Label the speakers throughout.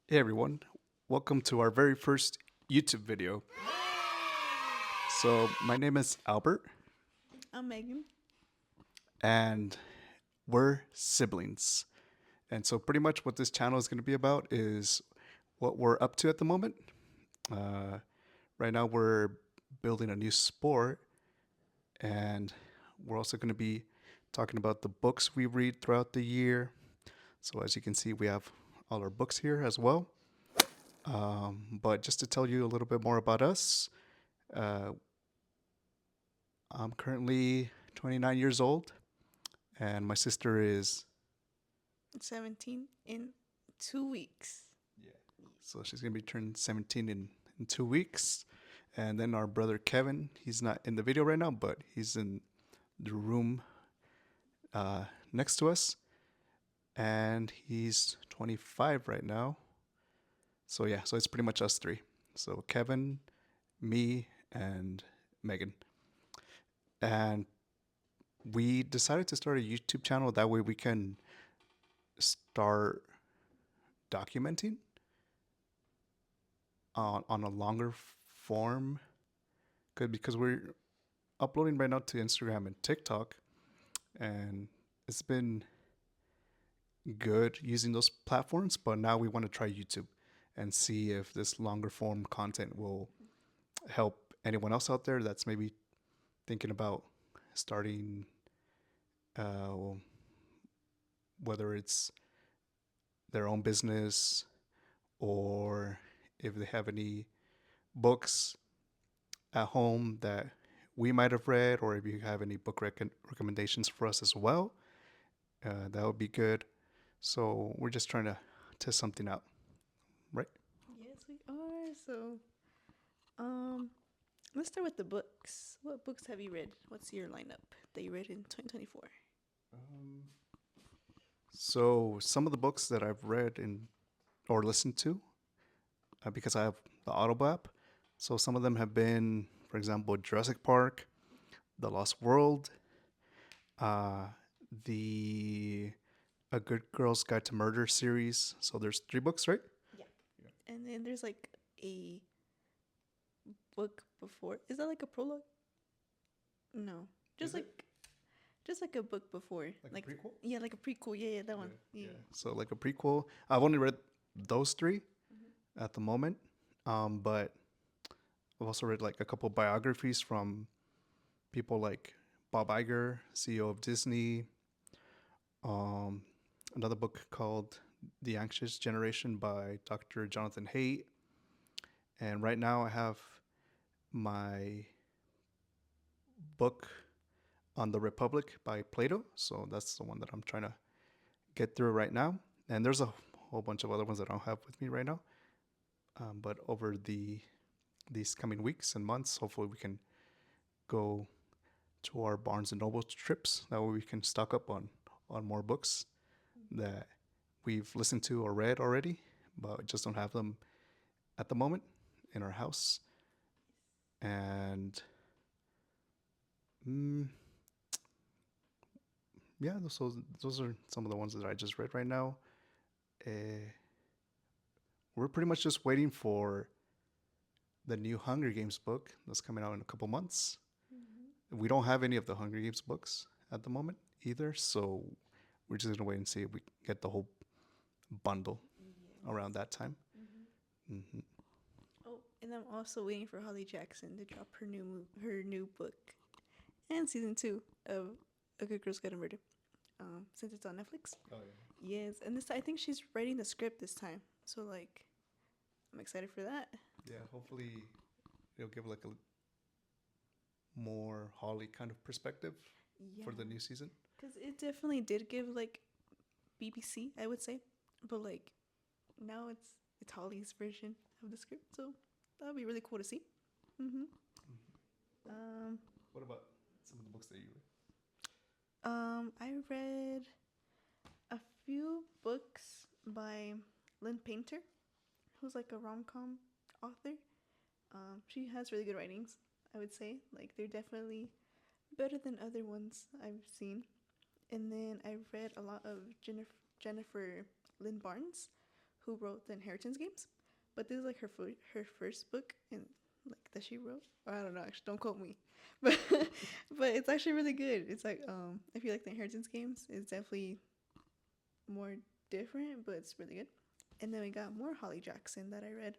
Speaker 1: Hey everyone, welcome to our very first YouTube video. So, my name is Albert,
Speaker 2: I'm Megan.
Speaker 1: and we're siblings. And so, pretty much what this channel is going to be about is what we're up to at the moment. Uh, right now, we're building a new sport, and we're also going to be talking about the books we read throughout the year. So, as you can see, we have all our books here as well. But just to tell you a little bit more about us, uh, I'm currently 29 years old, and my sister is
Speaker 2: 17 in 2 weeks.
Speaker 1: yeah. So she's gonna be turning 17 in 2 weeks, and then our brother Kevin. He's not in the video right now, but he's in the room uh, next to us, and he's 25 right now. So yeah, so it's pretty much us three. So Kevin, me, and Megan, and we decided to start a YouTube channel. That way we can start documenting on a longer form. Good, because we're uploading right now to Instagram and TikTok, and it's been good using those platforms. But now we want to try YouTube and see if this longer form content will help anyone else out there that's maybe thinking about starting, uh, whether it's their own business or if they have any books at home that we might have read, or if you have any book recommendations for us as well, that would be good. So we're just trying to test something out, right?
Speaker 2: Yes, we are. Um, let's start with the books. What books have you read? What's your lineup that you read in 2024?
Speaker 1: Um, so some of the books that I've read and or listened to, because I have the Audible app. So some of them have been, for example, Jurassic Park, The Lost World, uh, the A Good Girl's Guide to Murder series. So there's three books, right?
Speaker 2: Yeah. And then there's like a book before. Is that like a prologue? No, just
Speaker 1: Is it
Speaker 2: like just like a book before.
Speaker 1: like a
Speaker 2: Like
Speaker 1: prequel?
Speaker 2: yeah, like a prequel. Yeah, yeah, that
Speaker 1: Yeah,
Speaker 2: one. Yeah.
Speaker 1: yeah. So like a prequel. I've only read those three at the moment, but I've also read like a couple biographies from people like Bob Iger, CEO of Disney. Um, Another book called The Anxious Generation by Dr. Jonathan Haidt. And right now I have my book on the Republic by Plato. So that's the one that I'm trying to get through right now. And there's a whole bunch of other ones that I don't have with me right now. But over these coming weeks and months, hopefully we can go to our Barnes and Noble trips. That way we can stock up on more books that we've listened to or read already, but just don't have them at the moment in our house. And mm, yeah, those are some of the ones that I just read right now. Uh, we're pretty much just waiting for the new Hunger Games book that's coming out in a couple months.
Speaker 2: Mm-hmm.
Speaker 1: We don't have any of the Hunger Games books at the moment either, so we're just gonna wait and see if we get the whole bundle around
Speaker 2: Yes.
Speaker 1: that time.
Speaker 2: Mm-hmm.
Speaker 1: Hmm.
Speaker 2: Oh, and I'm also waiting for Holly Jackson to drop her new book and season two of A Good Girl's Guide to Murder. Since it's on Netflix.
Speaker 1: Oh
Speaker 2: Yes, and this I think she's writing the script this time. So like, I'm excited for that.
Speaker 1: yeah. Yeah, hopefully it'll give like a more Holly kind of perspective
Speaker 2: Yeah,
Speaker 1: for the new season.
Speaker 2: because it definitely did give like BBC, I would say, but like now it's Holly's version of the script. So that would be really cool to see. Mm-hmm. Um,
Speaker 1: What about some of the books that you read?
Speaker 2: I read a few books by Lynn Painter, who's like a rom com author. She has really good writings, I would say. Like, they're definitely better than other ones I've seen. And then I read a lot of Jennifer Lynn Barnes, who wrote the Inheritance Games, but this is like her first book and like that she wrote. Or I don't know, actually, don't quote me, but but it's actually really good. It's like if you like the Inheritance Games, it's definitely more different, but it's really good. And then we got more Holly Jackson that I read.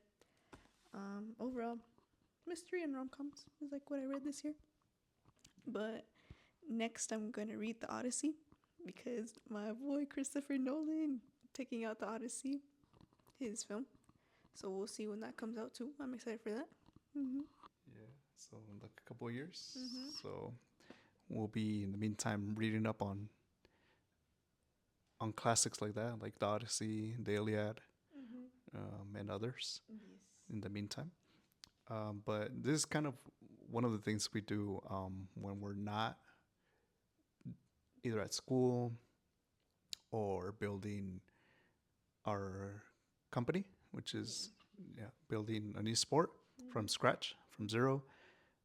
Speaker 2: Overall, mystery and rom coms is like what I read this year. But next, I'm going to read The Odyssey because my boy Christopher Nolan taking out The Odyssey, his film. So we'll see when that comes out too. I'm excited for that. Mm-hmm.
Speaker 1: Yeah. So in like a couple of years.
Speaker 2: Mm-hmm.
Speaker 1: So we'll be in the meantime reading up on classics like that, like the Odyssey, the Iliad, and others.
Speaker 2: Yes.
Speaker 1: In the meantime, but this is kind of one of the things we do when we're not either at school or building our company, which is building a new sport from scratch, from zero.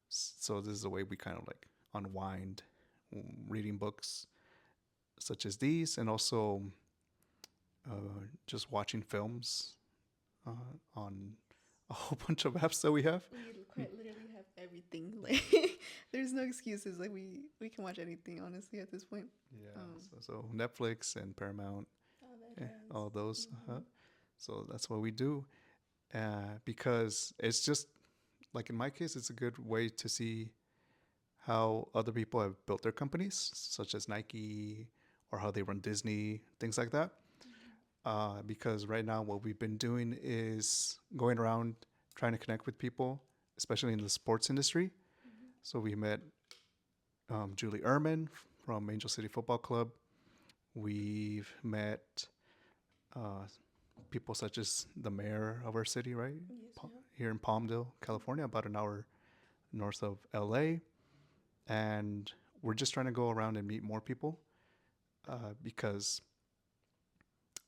Speaker 1: So this is a way we kind of like unwind, reading books such as these, and also just watching films on a whole bunch of apps that we have.
Speaker 2: We quite literally have everything. Like, there's no excuses. Like, we can watch anything, honestly, at this point.
Speaker 1: Yeah. So Netflix and Paramount, all those. So that's what we do, because it's just like in my case, it's a good way to see how other people have built their companies, such as Nike, or how they run Disney, things like that. Because right now, what we've been doing is going around trying to connect with people, especially in the sports industry. So we met Julie Ehrman from Angel City Football Club. We've met people such as the mayor of our city, right?
Speaker 2: Yes,
Speaker 1: Here in Palmdale, California, about an hour north of LA. And we're just trying to go around and meet more people because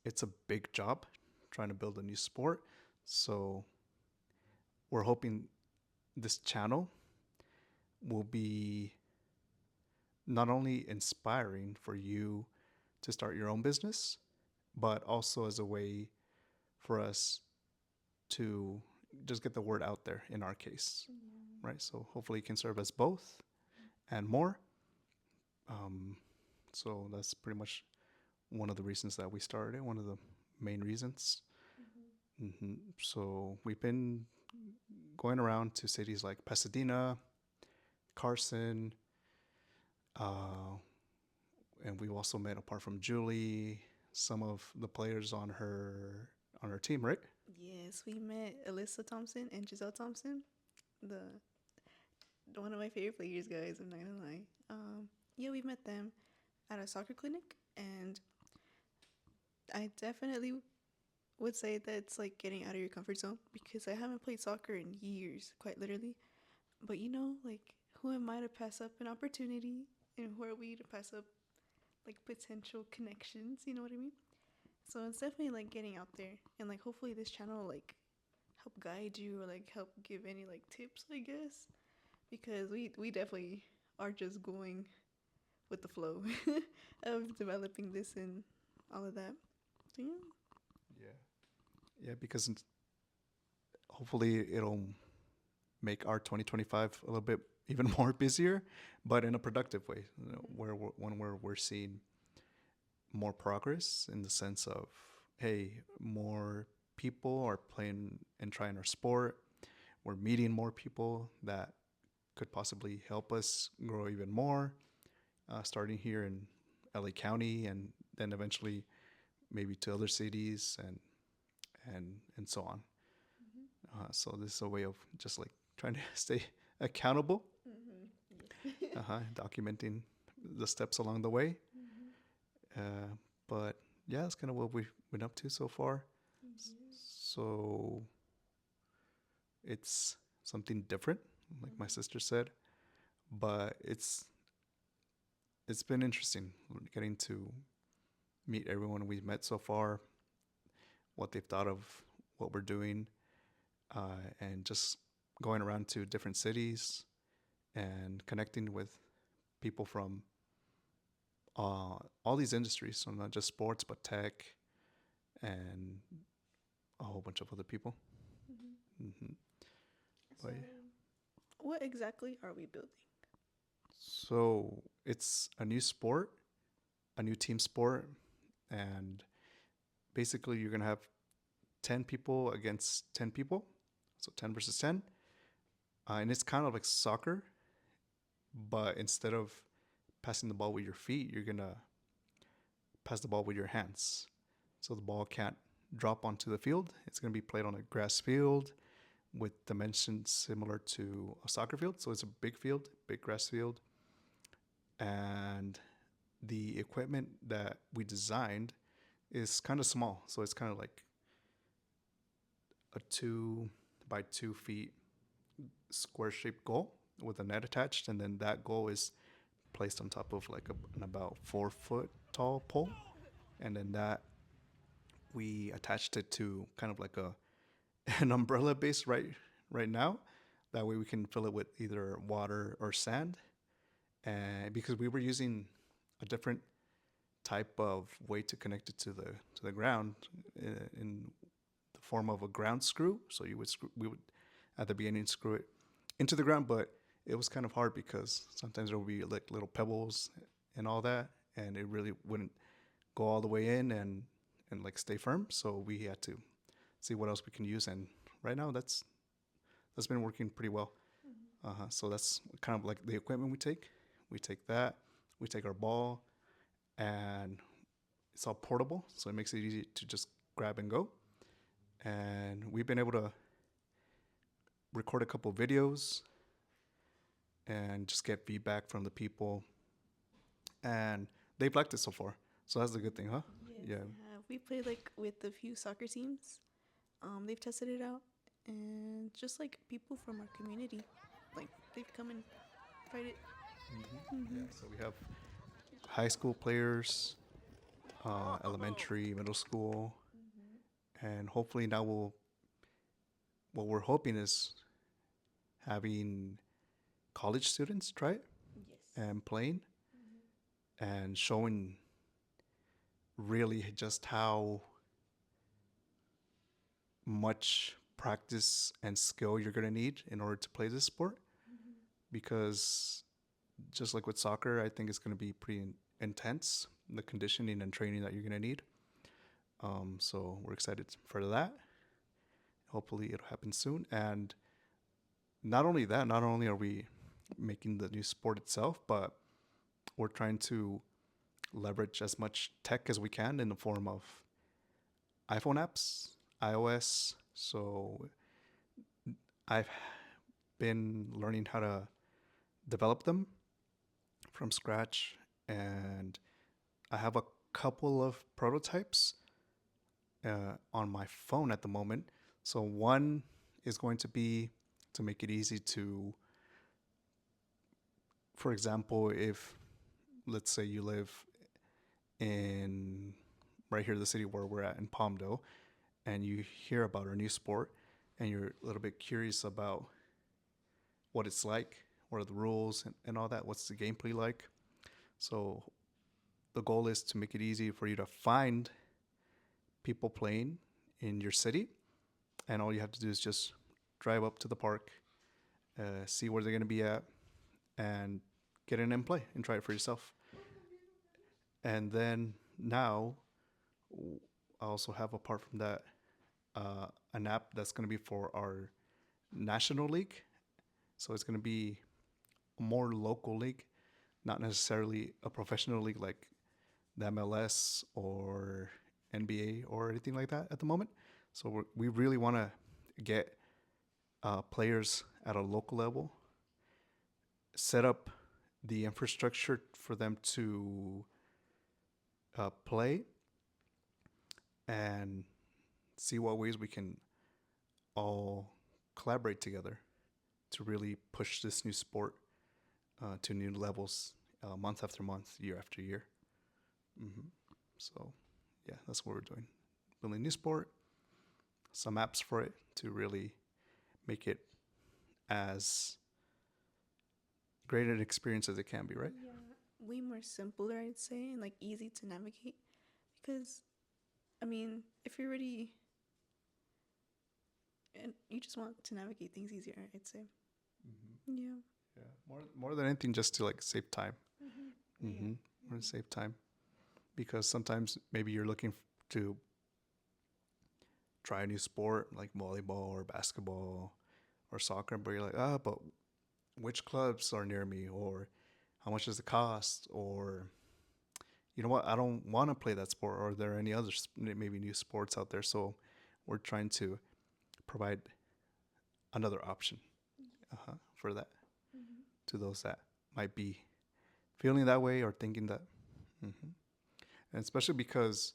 Speaker 1: it's a big job trying to build a new sport. So we're hoping this channel will be not only inspiring for you to start your own business, but also as a way for us to just get the word out there in our case, right? So hopefully it can serve as both and more. So that's pretty much one of the reasons that we started, one of the main reasons. So we've been going around to cities like Pasadena, Carson, and we've also met, apart from Julie, some of the players on her team, right?
Speaker 2: Yes, we met Alyssa Thompson and Giselle Thompson, the one of my favorite players, guys. I'm not gonna lie. Yeah, we met them at a soccer clinic, and I definitely would say that it's like getting out of your comfort zone because I haven't played soccer in years, quite literally. But like, who am I to pass up an opportunity, and who are we to pass up like potential connections? You know what I mean? So it's definitely like getting out there, and like hopefully this channel will, like, help guide you or like help give any like tips, I guess, because we definitely are just going with the flow of developing this and all of that. So
Speaker 1: Yeah, because hopefully it'll make our 2025 a little bit even more busier, but in a productive way, where we're seeing more progress in the sense of, hey, more people are playing and trying our sport. We're meeting more people that could possibly help us grow even more, starting here in LA County, and then eventually maybe to other cities and so on. So this is a way of just like trying to stay accountable, documenting the steps along the way. But yeah, that's kind of what we've been up to so far. So it's something different, like my sister said, but it's been interesting getting to meet everyone we've met so far, what they've thought of what we're doing, and just going around to different cities and connecting with people from all these industries, so not just sports but tech and whole bunch of other people.
Speaker 2: Mm-hmm.
Speaker 1: Hmm.
Speaker 2: So,
Speaker 1: But yeah.
Speaker 2: what exactly are we building?
Speaker 1: So it's a new sport, a new team sport, and basically you're gonna have 10 people against 10 people, so 10 versus 10, and it's kind of like soccer, but instead of passing the ball with your feet, you're gonna pass the ball with your hands. So the ball can't drop onto the field. It's gonna be played on a grass field with dimensions similar to a soccer field. So it's a big field, big grass field, and the equipment that we designed is kind of small. So it's kind of like a 2 by 2 feet square shaped goal with a net attached, and then that goal is placed on top of like an about 4 foot tall pole, and then that we attached it to kind of like a an umbrella base right now. That way we can fill it with either water or sand, and because we were using a different type of way to connect it to the ground in the form of a ground screw. So we would at the beginning screw it into the ground, but it was kind of hard because sometimes there would be like little pebbles and all that, and it really wouldn't go all the way in and like stay firm. So we had to see what else we can use, and right now that's been working pretty well. So that's kind of like the equipment we take. We take that, we take our ball, and it's all portable, so it makes it easy to just grab and go. And we've been able to record a couple of videos and just get feedback from the people, and they've liked it so far. So that's the good thing, huh?
Speaker 2: Yes,
Speaker 1: Yeah.
Speaker 2: they have. We played like with a few soccer teams. They've tested it out, and just like people from our community, like they've come and tried it.
Speaker 1: Yeah.
Speaker 2: Mm-hmm.
Speaker 1: So we have high school players, elementary, middle school, and hopefully now what we're hoping is having college students try it
Speaker 2: Yes.
Speaker 1: and playing and showing really just how much practice and skill you're going to need in order to play this sport, because just like with soccer, I think it's going to be pretty intense, the conditioning and training that you're going to need. So we're excited for that. Hopefully it'll happen soon. And not only that, not only are we making the new sport itself, but we're trying to leverage as much tech as we can in the form of iPhone apps, iOS. So I've been learning how to develop them from scratch, and I have a couple of prototypes on my phone at the moment. So one is going to be to make it easy to, for example, if let's say you live in right here, the city where we're at in Palmdale, and you hear about our new sport, and you're a little bit curious about what it's like, what are the rules and all that, what's the gameplay like. So the goal is to make it easy for you to find people playing in your city, and all you have to do is just drive up to the park, see where they're going to be at, and get in and play and try it for yourself. And then now, I also have, apart from that, an app that's going to be for our national league. So it's going to be a more local league, not necessarily a professional league like the MLS or NBA or anything like that at the moment. So we really want to get players at a local level, set up the infrastructure for them to play, and see what ways we can all collaborate together to really push this new sport to new levels, month after month, year after year. hmm So, yeah, that's what we're doing. Building a new sport, some apps for it to really make it as great an experience as it can be, right?
Speaker 2: Yeah, way more simpler, I'd say, and like easy to navigate. Because, I mean, if you're already and you just want to navigate things easier, I'd say.
Speaker 1: Mm-hmm.
Speaker 2: Yeah.
Speaker 1: Yeah, more than anything, just to like save time.
Speaker 2: Mm-hmm.
Speaker 1: Mm-hmm.
Speaker 2: Yeah.
Speaker 1: More to save time, because sometimes maybe you're looking to try a new sport like volleyball or basketball or soccer, but you're like, but which clubs are near me, or how much does it cost, or you know what, I don't want to play that sport, or are there any other maybe new sports out there? So we're trying to provide another option for that
Speaker 2: Mm-hmm.
Speaker 1: to those that might be feeling that way or thinking that. Hmm. And especially because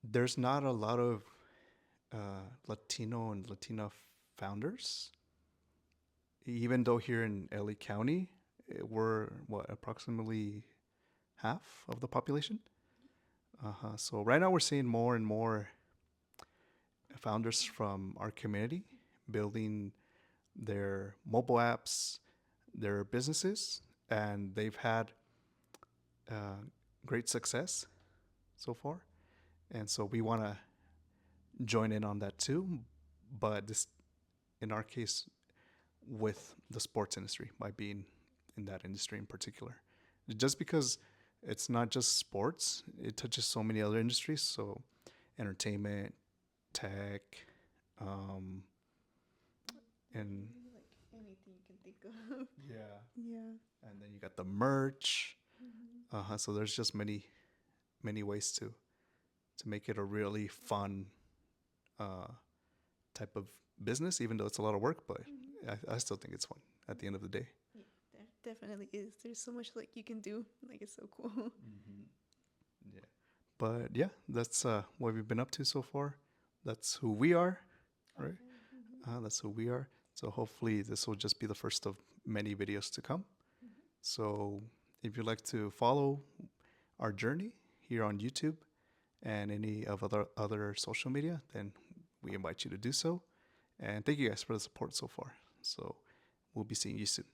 Speaker 1: there's not a lot of Latino and Latina founders, even though here in LA County, we're what, approximately half of the population. So right now we're seeing more and more founders from our community building their mobile apps, their businesses, and they've had uh, great success so far. And so we want to join in on that too. But this, in our case, with the sports industry, by being in that industry in particular, just because it's not just sports, it touches so many other industries. So entertainment, tech, um, and
Speaker 2: Really, like anything you can think of.
Speaker 1: yeah,
Speaker 2: Yeah.
Speaker 1: and then you got the merch.
Speaker 2: Mm-hmm.
Speaker 1: So there's just many ways to make it a really fun uh, type of business, even though it's a lot of work. But
Speaker 2: Mm-hmm.
Speaker 1: I still think it's fun at the end of the day.
Speaker 2: Yeah, there definitely is. There's so much like you can do. Like it's so cool.
Speaker 1: Mm-hmm. Yeah. But yeah, that's what we've been up to so far. That's who we are, right?
Speaker 2: Okay. Mm-hmm.
Speaker 1: That's who we are. So hopefully this will just be the first of many videos to come.
Speaker 2: Mm-hmm.
Speaker 1: So if you'd like to follow our journey here on YouTube and any of other social media, then we invite you to do so. And thank you guys for the support so far. So we'll be seeing you soon.